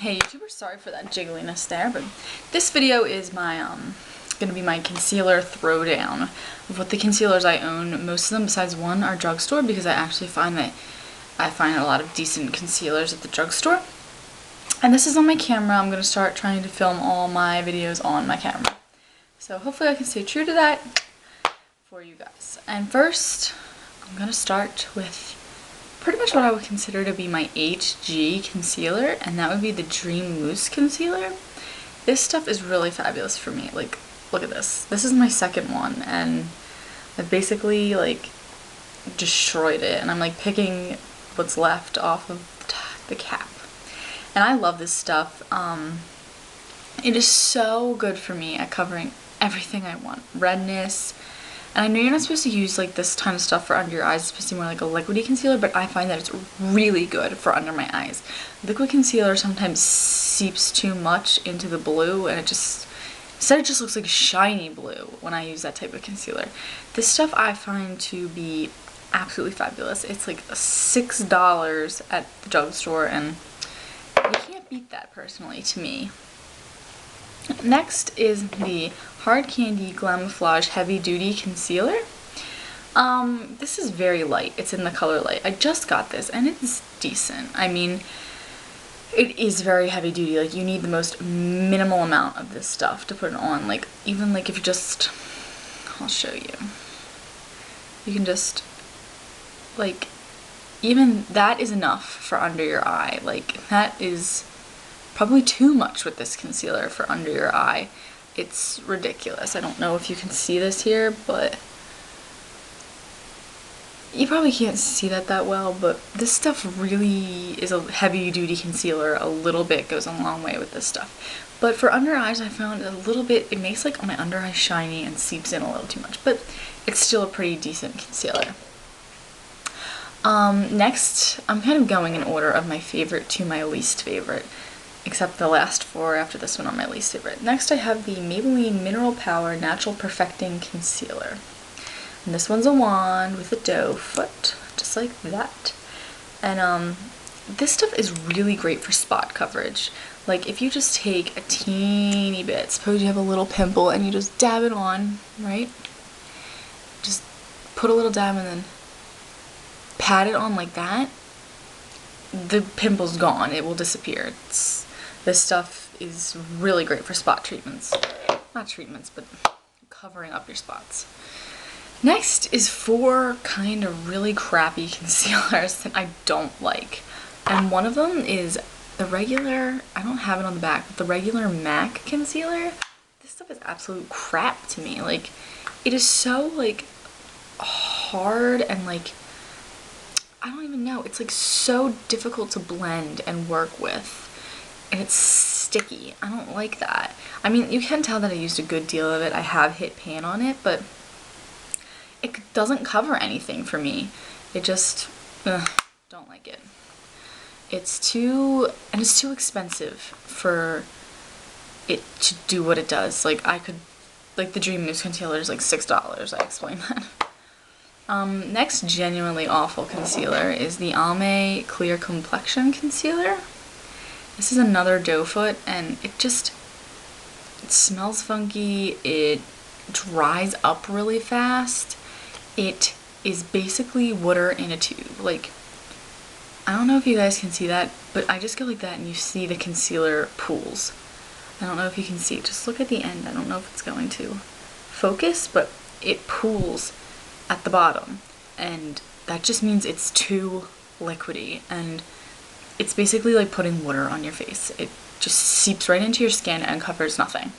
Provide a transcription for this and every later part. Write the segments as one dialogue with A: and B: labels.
A: Hey YouTubers, sorry for that jiggliness there, but this video is my gonna be my concealer throwdown of what the concealers I own. Most of them besides one are Drugstore, because I actually find that I find a lot of decent concealers at the drugstore. And this is on my camera. I'm gonna start trying to film all my videos on my camera. So hopefully I can stay true to that for you guys. And first, I'm gonna start with pretty much what I would consider to be my HG concealer, and that would be the Dream Mousse concealer. This stuff is really fabulous for me. Like, look at this. This is my second one, and I basically like destroyed it, and I'm like picking what's left off of the cap. And I love this stuff. It is so good for me at covering everything I want. Redness. And I know you're not supposed to use like this kind of stuff for under your eyes. It's supposed to be more like a liquidy concealer, but I find that it's really good for under my eyes. Liquid concealer sometimes seeps too much into the blue, and instead it just looks like shiny blue when I use that type of concealer. This stuff I find to be absolutely fabulous. It's like $6 at the drugstore, and you can't beat that personally to me. Next is the Hard Candy Glamouflage Heavy Duty Concealer. This is very light. It's in the color light. I just got this and it's decent. I mean, it is very heavy duty. Like, you need the most minimal amount of this stuff to put it on. Like, even like if you just, I'll show you. You can just, like, even that is enough for under your eye. Like, that is probably too much with this concealer for under your eye. It's ridiculous. I don't know if you can see this here, but you probably can't see that well, but this stuff really is a heavy duty concealer. A little bit goes a long way with this stuff. But for under eyes, I found a little bit, it makes like my under eye shiny and seeps in a little too much, but it's still a pretty decent concealer. Next, I'm kind of going in order of my favorite to my least favorite, except the last four after this one are my least favorite. Next, I have the Maybelline Mineral Power Natural Perfecting Concealer. And this one's a wand with a doe foot, just like that. And this stuff is really great for spot coverage. Like, if you just take a teeny bit, suppose you have a little pimple and you just dab it on, right? Just put a little dab and then pat it on like that, the pimple's gone. It will disappear. This stuff is really great for spot treatments. Not treatments, but covering up your spots. Next is four kind of really crappy concealers that I don't like. And one of them is the regular, I don't have it on the back, but the regular MAC concealer. This stuff is absolute crap to me. Like, it is so like hard and like, I don't even know. It's like so difficult to blend and work with. And it's sticky. I don't like that. I mean, you can tell that I used a good deal of it. I have hit pan on it, but it doesn't cover anything for me. It just, don't like it. It's too expensive for it to do what it does. Like, the Dream Mousse concealer is like $6. I explained that. Next genuinely awful concealer is the Almay Clear Complexion Concealer. This is another doe foot, and it smells funky, it dries up really fast, it is basically water in a tube. Like, I don't know if you guys can see that, but I just go like that and you see the concealer pools. I don't know if you can see it, just look at the end. I don't know if it's going to focus, but it pools at the bottom, and that just means it's too liquidy, and it's basically like putting water on your face. It just seeps right into your skin and covers nothing.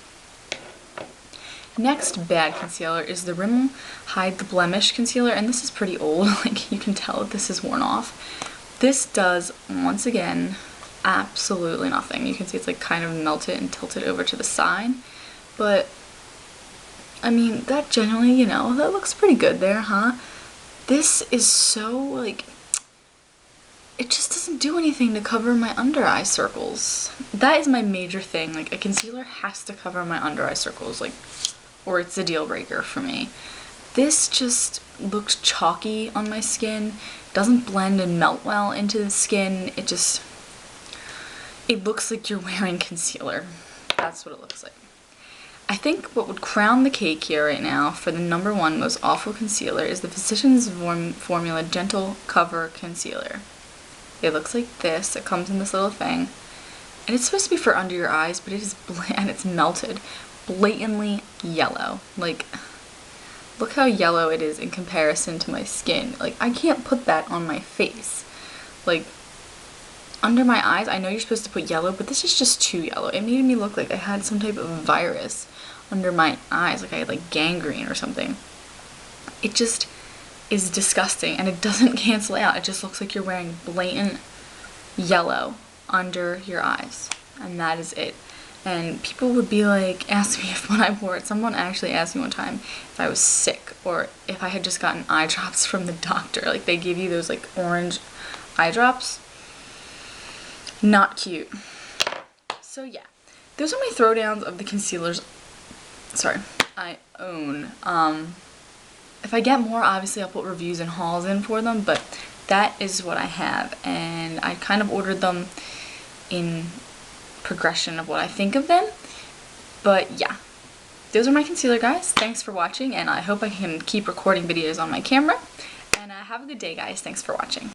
A: Next bad concealer is the Rimmel Hide the Blemish concealer, and this is pretty old. Like, you can tell that this is worn off. This does, once again, absolutely nothing. You can see it's like kind of melted and tilted over to the side, but I mean, that generally, you know, that looks pretty good there, huh? This is so, like, it just doesn't do anything to cover my under eye circles. That is my major thing. Like, a concealer has to cover my under eye circles, like, or it's a deal breaker for me. This just looks chalky on my skin, doesn't blend and melt well into the skin. it looks like you're wearing concealer. That's what it looks like. I think what would crown the cake here right now for the #1 most awful concealer is the Physicians Formula Gentle Cover Concealer. It looks like this. It comes in this little thing. And it's supposed to be for under your eyes, but it is and it's melted. Blatantly yellow. Like, look how yellow it is in comparison to my skin. Like, I can't put that on my face. Like, under my eyes, I know you're supposed to put yellow, but this is just too yellow. It made me look like I had some type of virus under my eyes, like I had like gangrene or something. It just is disgusting, and it doesn't cancel out. It just looks like you're wearing blatant yellow under your eyes, and that is it. And people would be like, ask me if when I wore it, someone actually asked me one time if I was sick or if I had just gotten eye drops from the doctor. Like, they give you those like orange eye drops. Not cute. So yeah, those are my throwdowns of the concealers I own. If I get more, obviously I'll put reviews and hauls in for them, but that is what I have, and I kind of ordered them in progression of what I think of them. But yeah, those are my concealer, guys. Thanks for watching, and I hope I can keep recording videos on my camera. And have a good day, guys. Thanks for watching.